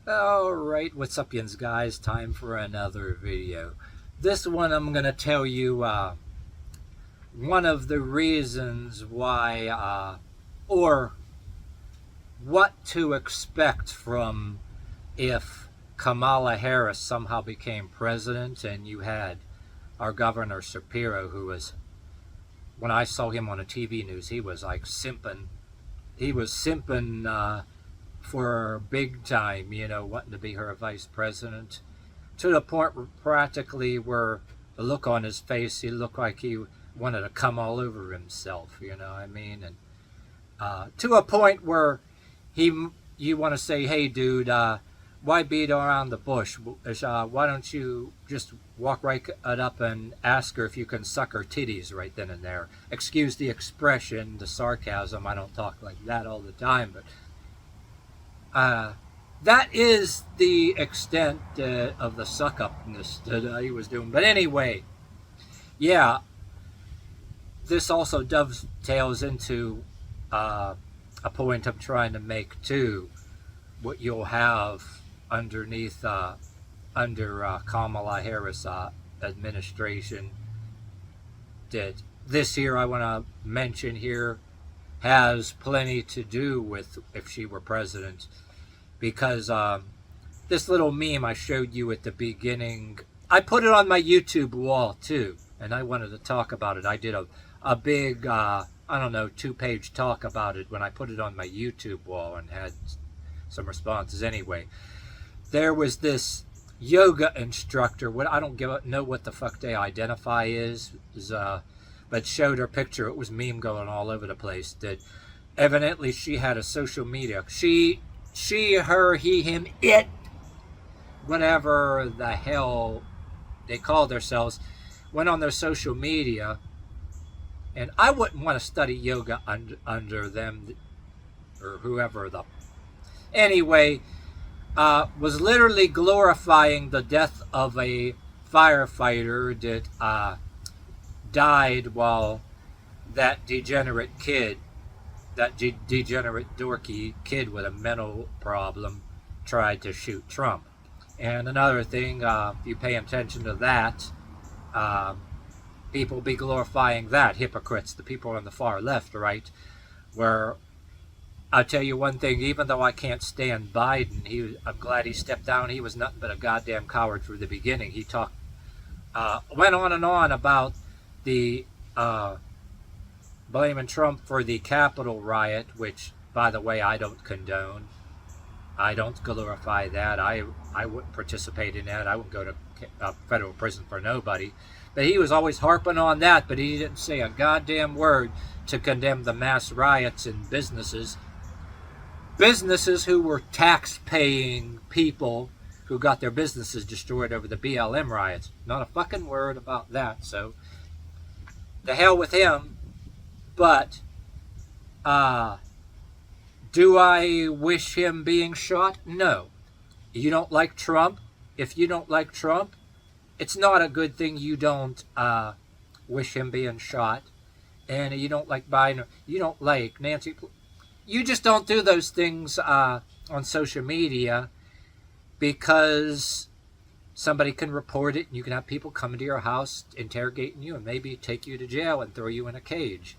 Alright, what's up yins guys? Time for another video. This one I'm going to tell you one of the reasons why or what to expect from if Kamala Harris somehow became president and you had our Governor Shapiro, who was, when I saw him on a TV news, he was like simping. He was simping for big time, wanting to be her vice president, to the point where practically where the look on his face, he looked like he wanted to come all over himself, you know what I mean? And to a point where you want to say, hey dude, why beat around the bush? Why don't you just walk right up and ask her if you can suck her titties right then and there? Excuse the expression, the sarcasm, I don't talk like that all the time, but that is the extent of the suck-upness that he was doing. But anyway, yeah, this also dovetails into a point I'm trying to make too. What you'll have underneath, under Kamala Harris administration, that this here I want to mention here has plenty to do with if she were president. Because this little meme I showed you at the beginning, I put it on my YouTube wall too, and I wanted to talk about it. I did a big, I don't know, 2-page talk about it when I put it on my YouTube wall and had some responses. Anyway, there was this yoga instructor, what I don't know what the fuck they identify is but showed her picture. It was meme going all over the place. That evidently she had a social media. She, her, he, him, it, whatever the hell they call themselves, went on their social media, and I wouldn't want to study yoga under them, or whoever the... Anyway, was literally glorifying the death of a firefighter that died while that degenerate kid, that degenerate dorky kid with a mental problem, tried to shoot Trump. And another thing, if you pay attention to that, people be glorifying that, hypocrites, the people on the far left, right? Where, I'll tell you one thing, even though I can't stand Biden, I'm glad he stepped down. He was nothing but a goddamn coward from the beginning. He went on and on about the blaming Trump for the Capitol riot, which, by the way, I don't condone. I don't glorify that. I wouldn't participate in that. I wouldn't go to federal prison for nobody. But he was always harping on that, but he didn't say a goddamn word to condemn the mass riots in businesses. Businesses who were tax-paying people who got their businesses destroyed over the BLM riots. Not a fucking word about that, so the hell with him. But, do I wish him being shot? No. You don't like Trump? If you don't like Trump, it's not a good thing you don't wish him being shot. And you don't like Biden, you don't like Nancy. You just don't do those things on social media because somebody can report it and you can have people coming to your house interrogating you and maybe take you to jail and throw you in a cage.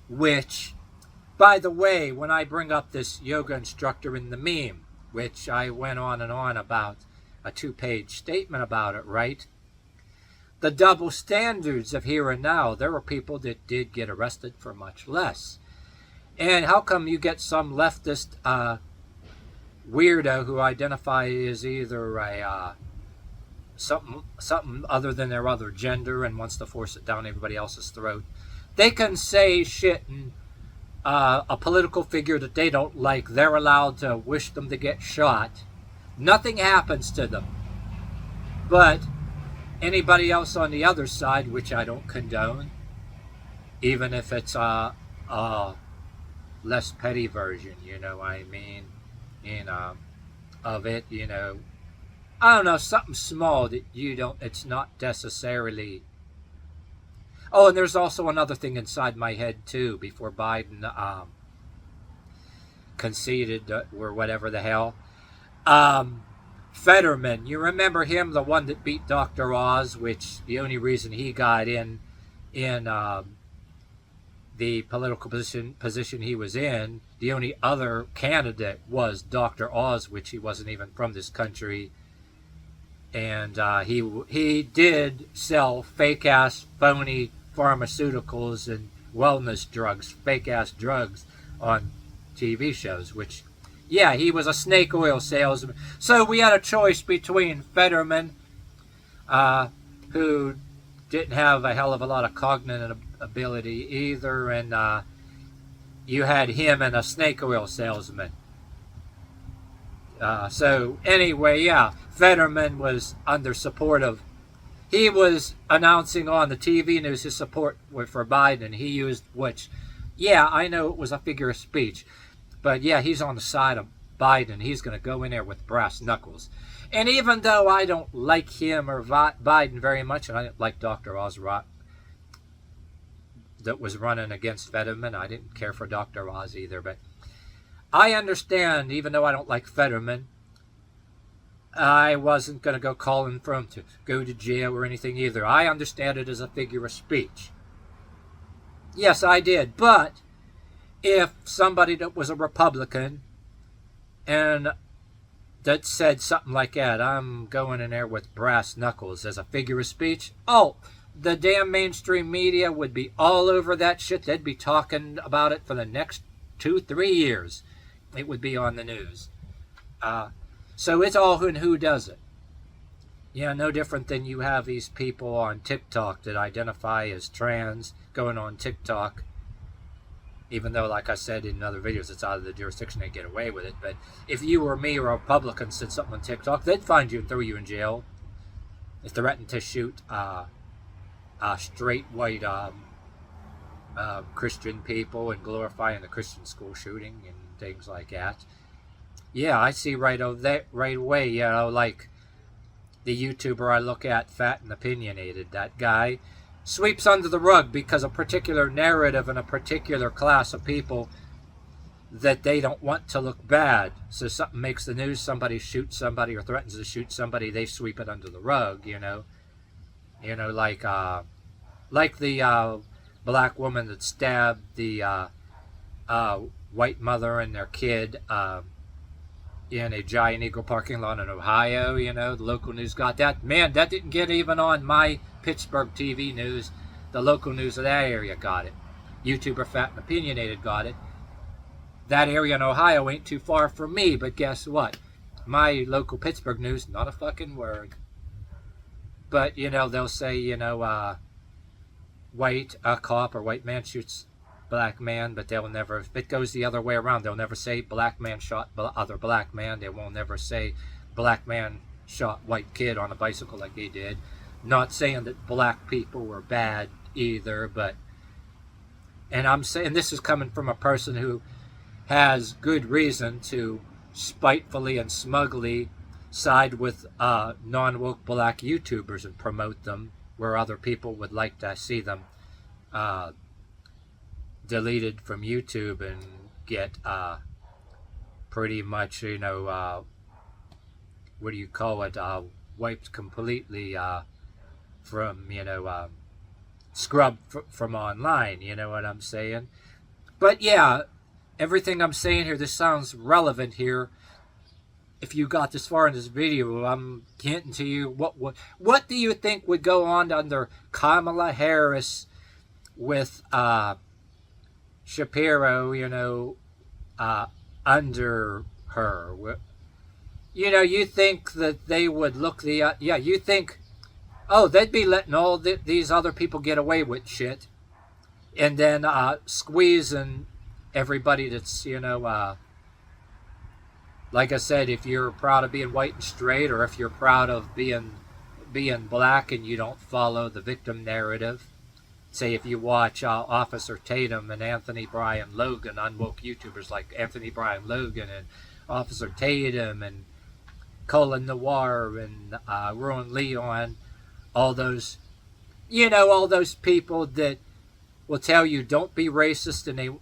Which, by the way, when I bring up this yoga instructor in the meme, which I went on and on about, a 2-page statement about it, right? The double standards of here and now, there were people that did get arrested for much less. And how come you get some leftist weirdo who identifies as either a something other than their other gender and wants to force it down everybody else's throat? They can say shit and a political figure that they don't like, they're allowed to wish them to get shot. Nothing happens to them. But anybody else on the other side, which I don't condone, even if it's a less petty version, you know what I mean, of it, I don't know, something small that it's not necessarily. Oh, and there's also another thing inside my head too, before Biden conceded or whatever the hell. Fetterman, you remember him, the one that beat Dr. Oz, which the only reason he got in the political position he was in, the only other candidate was Dr. Oz, which he wasn't even from this country. And he did sell fake-ass, phony pharmaceuticals and wellness drugs, fake-ass drugs on TV shows, which, yeah, he was a snake oil salesman. So we had a choice between Fetterman, who didn't have a hell of a lot of cognitive ability either, and you had him and a snake oil salesman. So anyway, yeah, Fetterman was under support of, he was announcing on the TV news his support for Biden, and he used, which, yeah, I know it was a figure of speech, but yeah, he's on the side of Biden. He's going to go in there with brass knuckles. And even though I don't like him or Biden very much, and I didn't like Dr. Oz that was running against Fetterman, I didn't care for Dr. Oz either, but I understand, even though I don't like Fetterman, I wasn't going to go calling for him to go to jail or anything either. I understand it as a figure of speech. Yes, I did. But if somebody that was a Republican and that said something like that, I'm going in there with brass knuckles as a figure of speech, oh, the damn mainstream media would be all over that shit. They'd be talking about it for the next 2-3 years. It would be on the news. So it's all who does it. Yeah, no different than you have these people on TikTok that identify as trans going on TikTok. Even though, like I said in other videos, it's out of the jurisdiction, they get away with it. But if you or me or a Republican said something on TikTok, they'd find you and throw you in jail. They threatened to shoot straight white Christian people and glorifying the Christian school shooting and things like that. Yeah, I see right away, you know, like the YouTuber I look at, Fat and Opinionated, that guy sweeps under the rug because a particular narrative and a particular class of people that they don't want to look bad. So something makes the news, somebody shoots somebody or threatens to shoot somebody, they sweep it under the rug, you know. You know, like the black woman that stabbed the white mother and their kid in a Giant Eagle parking lot in Ohio. You know, the local news got that. Man, that didn't get even on my Pittsburgh TV news. The local news of that area got it. YouTuber Fat and Opinionated got it. That area in Ohio ain't too far from me, but guess what? My local Pittsburgh news, not a fucking word. But, you know, they'll say, you know, a cop or white man shoots black man, but they'll never, if it goes the other way around, they'll never say black man shot other black man. They won't never say black man shot white kid on a bicycle like he did. Not saying that black people were bad either, but, and I'm saying this is coming from a person who has good reason to spitefully and smugly side with non-woke black YouTubers and promote them where other people would like to see them deleted from YouTube and get pretty much, you know, what do you call it, wiped completely from, you know, scrubbed from online, you know what I'm saying? But yeah, everything I'm saying here, this sounds relevant here. If you got this far in this video, I'm getting to you. What do you think would go on under Kamala Harris with Shapiro, you know, under her? You know, you think that they would look the... yeah, you think, oh, they'd be letting all these other people get away with shit. And then squeezing everybody that's, you know... like I said, if you're proud of being white and straight, or if you're proud of being black and you don't follow the victim narrative, say if you watch Officer Tatum and Anthony Brian Logan, unwoke YouTubers like Anthony Brian Logan and Officer Tatum and Colin Noir and Rowan Leon, all those, you know, all those people that will tell you don't be racist, and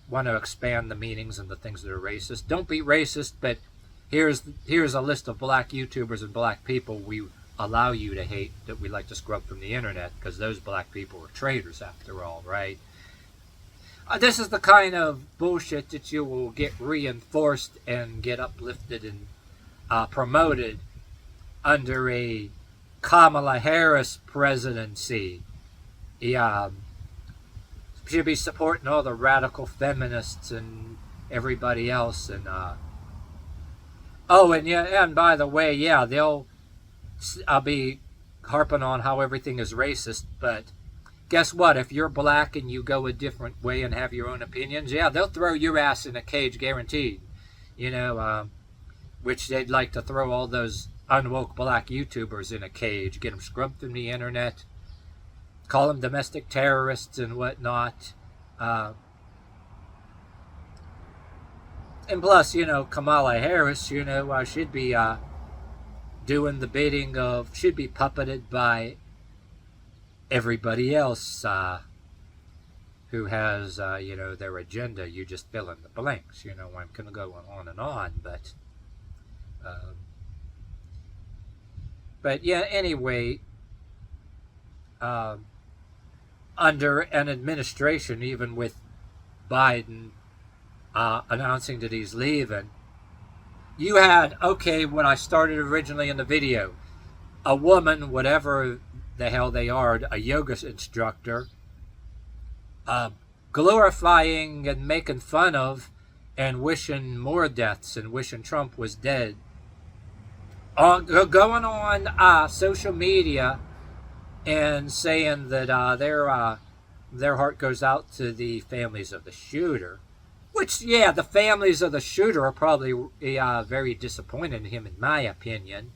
want to expand the meanings and the things that are racist. Don't be racist, but here's a list of black YouTubers and black people we allow you to hate, that we like to scrub from the internet, because those black people are traitors after all, right? This is the kind of bullshit that you will get reinforced and get uplifted and promoted under a Kamala Harris presidency. Yeah, should be supporting all the radical feminists and everybody else. And oh, and yeah, and by the way, yeah, I'll be harping on how everything is racist, but guess what? If you're black and you go a different way and have your own opinions, yeah, they'll throw your ass in a cage, guaranteed. You know, which they'd like to throw all those unwoke black YouTubers in a cage, get them scrubbed from the internet, call them domestic terrorists and whatnot. And plus, you know, Kamala Harris, you know, should be doing the bidding of, should be puppeted by everybody else who has, you know, their agenda. You just fill in the blanks. You know, I'm going to go on and on, but yeah, anyway, under an administration, even with Biden announcing that he's leaving, you had, okay, when I started originally in the video, a woman, whatever the hell they are, a yoga instructor, glorifying and making fun of and wishing more deaths and wishing Trump was dead, going on social media and saying that their heart goes out to the families of the shooter. Which, yeah, the families of the shooter are probably very disappointed in him, in my opinion.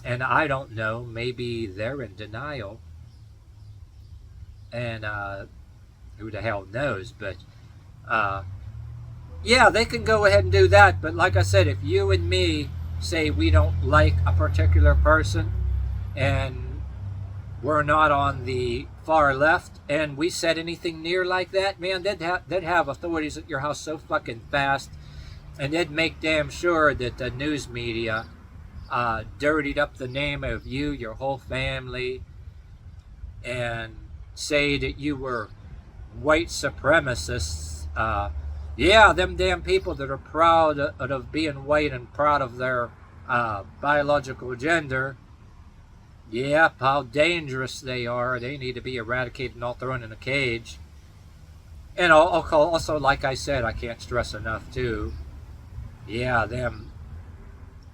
And I don't know, maybe they're in denial. And who the hell knows? But, yeah, they can go ahead and do that. But like I said, if you and me say we don't like a particular person and we're not on the far left, and we said anything near like that, man, they'd have authorities at your house so fucking fast, and they'd make damn sure that the news media dirtied up the name of you, your whole family, and say that you were white supremacists. Yeah, them damn people that are proud of being white and proud of their biological gender. Yeah, how dangerous they are. They need to be eradicated and all thrown in a cage. And also, like I said, I can't stress enough too. Yeah,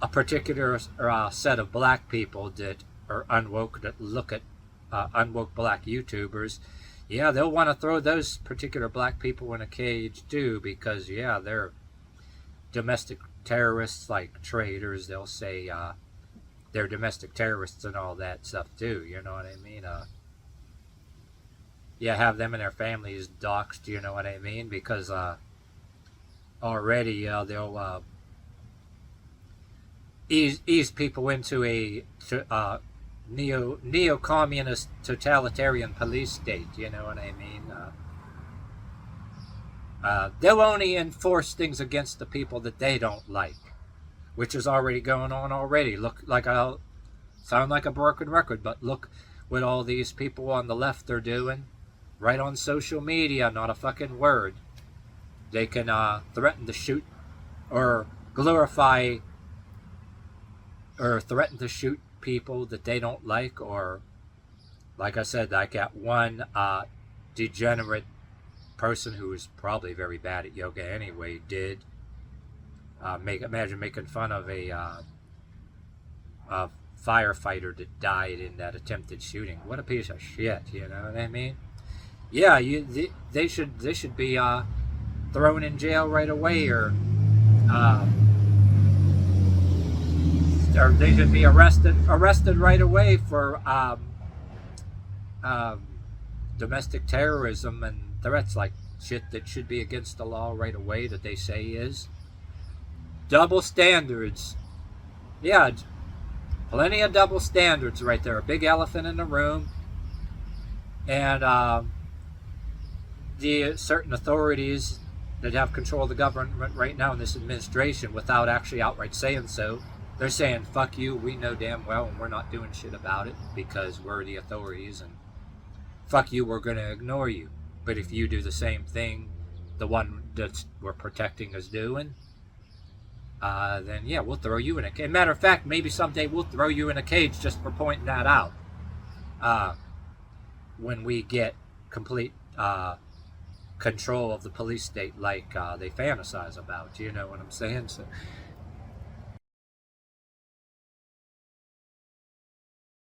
a particular set of black people that are unwoke, that look at unwoke black YouTubers. Yeah, they'll want to throw those particular black people in a cage too, because yeah, they're domestic terrorists, like traitors. They'll say they're domestic terrorists and all that stuff too, you know what I mean? Yeah, have them and their families doxxed, you know what I mean? Because already they'll ease people into a neo-communist totalitarian police state, you know what I mean? They'll only enforce things against the people that they don't like, which is already going on already. Look, like I'll sound like a broken record, but look what all these people on the left are doing. Right on social media, not a fucking word. They can threaten to shoot or glorify or threaten to shoot people that they don't like, or like I said, like that one degenerate person who was probably very bad at yoga anyway did. Imagine making fun of a firefighter that died in that attempted shooting. What a piece of shit, you know what I mean? Yeah, they should be thrown in jail right away, or they should be arrested right away for domestic terrorism and threats, like shit that should be against the law right away, that they say is. Double standards. Yeah, plenty of double standards right there. A big elephant in the room. And the certain authorities that have control of the government right now in this administration without actually outright saying so. They're saying, fuck you, we know damn well, and we're not doing shit about it because we're the authorities, and fuck you, we're going to ignore you. But if you do the same thing the one that we're protecting is doing, then yeah, we'll throw you in a cage. Matter of fact, maybe someday we'll throw you in a cage just for pointing that out. When we get complete control of the police state like they fantasize about. You know what I'm saying? So